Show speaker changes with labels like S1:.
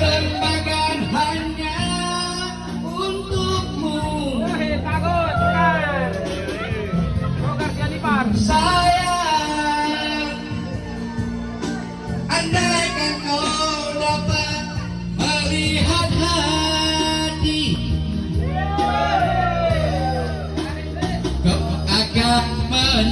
S1: Perlembagaan hanya untukmu. Sayang, andaikan kau dapat melihat hati, kau akan